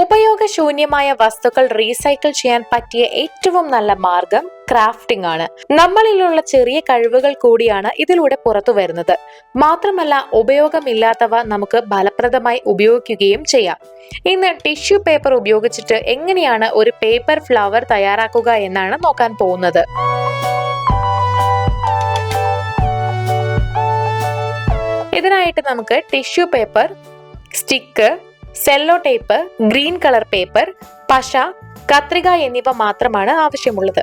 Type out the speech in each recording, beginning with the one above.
ഉപയോഗശൂന്യമായ വസ്തുക്കൾ റീസൈക്കിൾ ചെയ്യാൻ പറ്റിയ ഏറ്റവും നല്ല മാർഗം ക്രാഫ്റ്റിംഗ് ആണ്. നമ്മളിലുള്ള ചെറിയ കഴിവുകൾ കൂടിയാണ് ഇതിലൂടെ പുറത്തു വരുന്നത്. മാത്രമല്ല, ഉപയോഗമില്ലാത്തവ നമുക്ക് ഫലപ്രദമായി ഉപയോഗിക്കുകയും ചെയ്യാം. ഇന്ന് ടിഷ്യൂ പേപ്പർ ഉപയോഗിച്ചിട്ട് എങ്ങനെയാണ് ഒരു പേപ്പർ ഫ്ലവർ തയ്യാറാക്കുക എന്നാണ് നോക്കാൻ പോകുന്നത്. ഇതിനായിട്ട് നമുക്ക് tissue paper, stick, sello tape, green colour paper, പശ, കത്രിക എന്നിവ മാത്രമാണ് ആവശ്യമുള്ളത്.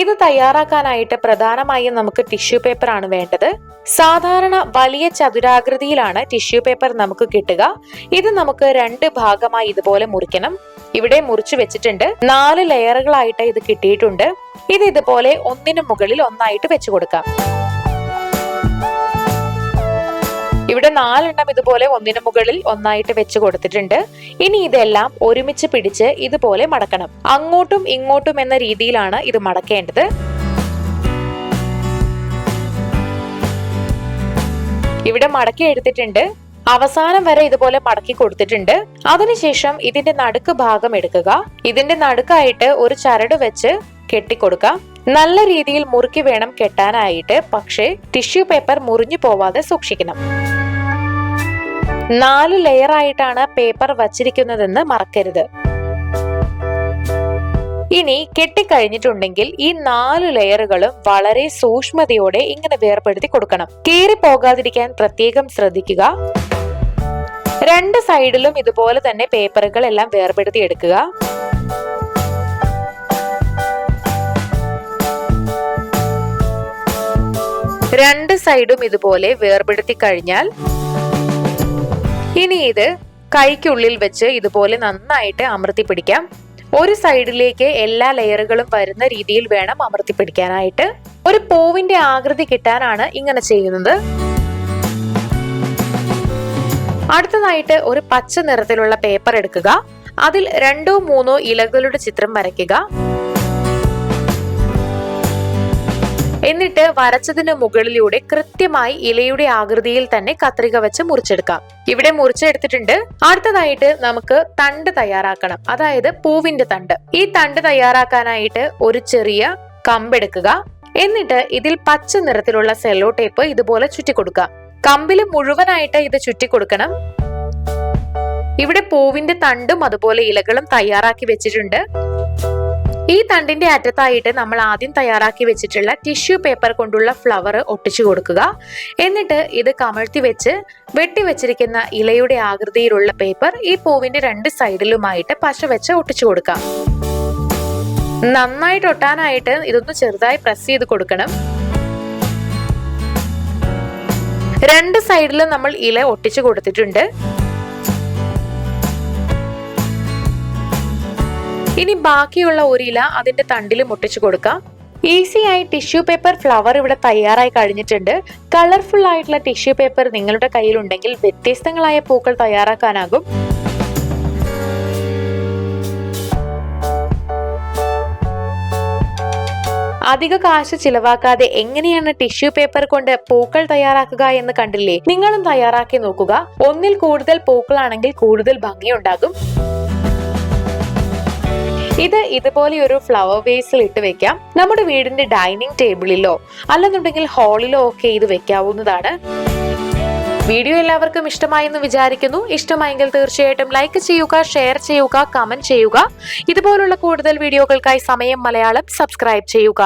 ഇത് തയ്യാറാക്കാനായിട്ട് പ്രധാനമായും നമുക്ക് ടിഷ്യൂ പേപ്പർ ആണ് വേണ്ടത്. സാധാരണ വലിയ ചതുരാകൃതിയിലാണ് ടിഷ്യൂ പേപ്പർ നമുക്ക് കിട്ടുക. ഇത് നമുക്ക് 2 ഭാഗമായി ഇതുപോലെ മുറിക്കണം. ഇവിടെ മുറിച്ചു വെച്ചിട്ടുണ്ട്. 4 ലെയറുകളായിട്ട് ഇത് കിട്ടിയിട്ടുണ്ട്. ഇത് ഇതുപോലെ ഒന്നിനു മുകളിൽ ഒന്നായിട്ട് വെച്ചു കൊടുക്കാം. ഇവിടെ 4 എണ്ണം ഇതുപോലെ ഒന്നിനു മുകളിൽ ഒന്നായിട്ട് വെച്ച് കൊടുത്തിട്ടുണ്ട്. ഇനി ഇതെല്ലാം ഒരുമിച്ച് പിടിച്ച് ഇതുപോലെ മടക്കണം. അങ്ങോട്ടും ഇങ്ങോട്ടും എന്ന രീതിയിലാണ് ഇത് മടക്കേണ്ടത്. ഇവിടെ മടക്കി എടുത്തിട്ടുണ്ട്. അവസാനം വരെ ഇതുപോലെ മടക്കി കൊടുത്തിട്ടുണ്ട്. അതിനുശേഷം ഇതിന്റെ നടുക്ക് ഭാഗം എടുക്കുക. ഇതിന്റെ നടുക്കായിട്ട് ഒരു ചരട് വെച്ച് കെട്ടിക്കൊടുക്കാം. നല്ല രീതിയിൽ മുറുക്കി വേണം കെട്ടാനായിട്ട്. പക്ഷേ ടിഷ്യൂ പേപ്പർ മുറിഞ്ഞു പോവാതെ സൂക്ഷിക്കണം. 4 ലെയർ ആയിട്ടാണ് പേപ്പർ വച്ചിരിക്കുന്നതെന്ന് മറക്കരുത്. ഇനി കെട്ടിക്കഴിഞ്ഞിട്ടുണ്ടെങ്കിൽ ഈ 4 ലെയറുകളും വളരെ സൂക്ഷ്മതയോടെ ഇങ്ങനെ വേർപെടുത്തി കൊടുക്കണം. കീറി പോകാതിരിക്കാൻ പ്രത്യേകം ശ്രദ്ധിക്കുക. 2 സൈഡിലും ഇതുപോലെ തന്നെ പേപ്പറുകൾ എല്ലാം വേർപെടുത്തി എടുക്കുക. രണ്ട് സൈഡും ഇതുപോലെ വേർപെടുത്തി കഴിഞ്ഞാൽ ഇനി ഇത് കൈക്കുള്ളിൽ വെച്ച് ഇതുപോലെ നന്നായിട്ട് അമർത്തി പിടിക്കാം. ഒരു സൈഡിലേക്ക് എല്ലാ ലെയറുകളും വരുന്ന രീതിയിൽ വേണം അമർത്തി പിടിക്കാനായിട്ട്. ഒരു പൂവിന്റെ ആകൃതി കിട്ടാനാണ് ഇങ്ങനെ ചെയ്യുന്നത്. അടുത്തതായിട്ട് ഒരു പച്ച നിറത്തിലുള്ള പേപ്പർ എടുക്കുക. അതിൽ 2-3 ഇലകളുടെ ചിത്രം വരയ്ക്കുക. എന്നിട്ട് വരച്ചതിന് മുകളിലൂടെ കൃത്യമായി ഇലയുടെ ആകൃതിയിൽ തന്നെ കത്രിക വെച്ച് മുറിച്ചെടുക്കാം. ഇവിടെ മുറിച്ചെടുത്തിട്ടുണ്ട്. അടുത്തതായിട്ട് നമുക്ക് തണ്ട് തയ്യാറാക്കണം, അതായത് പൂവിന്റെ തണ്ട്. ഈ തണ്ട് തയ്യാറാക്കാനായിട്ട് ഒരു ചെറിയ കമ്പെടുക്കുക. എന്നിട്ട് ഇതിൽ പച്ച നിറത്തിലുള്ള സെല്ലോ ടേപ്പ് ഇതുപോലെ ചുറ്റിക്കൊടുക്കുക. കമ്പില് മുഴുവനായിട്ട് ഇത് ചുറ്റിക്കൊടുക്കണം. ഇവിടെ പൂവിന്റെ തണ്ടും അതുപോലെ ഇലകളും തയ്യാറാക്കി വെച്ചിട്ടുണ്ട്. ഈ തണ്ടിന്റെ അറ്റത്തായിട്ട് നമ്മൾ ആദ്യം തയ്യാറാക്കി വെച്ചിട്ടുള്ള ടിഷ്യൂ പേപ്പർ കൊണ്ടുള്ള ഫ്ലവർ ഒട്ടിച്ചു കൊടുക്കുക. എന്നിട്ട് ഇത് കമഴ്ത്തി വെച്ച് വെട്ടിവെച്ചിരിക്കുന്ന ഇലയുടെ ആകൃതിയിലുള്ള പേപ്പർ ഈ പൂവിന്റെ 2 സൈഡിലുമായിട്ട് പശ വെച്ച് ഒട്ടിച്ചു കൊടുക്കാം. നന്നായിട്ട് ഒട്ടാനായിട്ട് ഇതൊന്ന് ചെറുതായി പ്രസ് ചെയ്ത് കൊടുക്കണം. 2 സൈഡിലും നമ്മൾ ഇല ഒട്ടിച്ചു കൊടുത്തിട്ടുണ്ട്. ഇനി ബാക്കിയുള്ള ഒരു ഇല അതിന്റെ തണ്ടിലും ഒട്ടിച്ചു കൊടുക്കാം. ഈസിയായി ടിഷ്യൂ പേപ്പർ ഫ്ലവർ ഇവിടെ തയ്യാറായി കഴിഞ്ഞിട്ടുണ്ട്. കളർഫുൾ ആയിട്ടുള്ള ടിഷ്യൂ പേപ്പർ നിങ്ങളുടെ കയ്യിലുണ്ടെങ്കിൽ വ്യത്യസ്തങ്ങളായ പൂക്കൾ തയ്യാറാക്കാനാകും. അധിക കാശ് ചിലവാക്കാതെ എങ്ങനെയാണ് ടിഷ്യൂ പേപ്പർ കൊണ്ട് പൂക്കൾ തയ്യാറാക്കുക എന്ന് കണ്ടില്ലേ? നിങ്ങളും തയ്യാറാക്കി നോക്കുക. ഒന്നിൽ കൂടുതൽ പൂക്കളാണെങ്കിൽ കൂടുതൽ ഭംഗിയുണ്ടാകും. ഇത് ഇതുപോലെ ഒരു ഫ്ലവർ വേസിൽ ഇട്ട് വെക്കാം. നമ്മുടെ വീടിന്റെ ഡൈനിങ് ടേബിളിലോ അല്ലെന്നുണ്ടെങ്കിൽ ഹാളിലോ ഒക്കെ ഇത് വെക്കാവുന്നതാണ്. വീഡിയോ എല്ലാവർക്കും ഇഷ്ടമായെന്ന് വിചാരിക്കുന്നു. ഇഷ്ടമായെങ്കിൽ തീർച്ചയായിട്ടും ലൈക്ക് ചെയ്യുക, ഷെയർ ചെയ്യുക, കമന്റ് ചെയ്യുക. ഇതുപോലുള്ള കൂടുതൽ വീഡിയോകൾക്കായി സമയം മലയാളം സബ്സ്ക്രൈബ് ചെയ്യുക.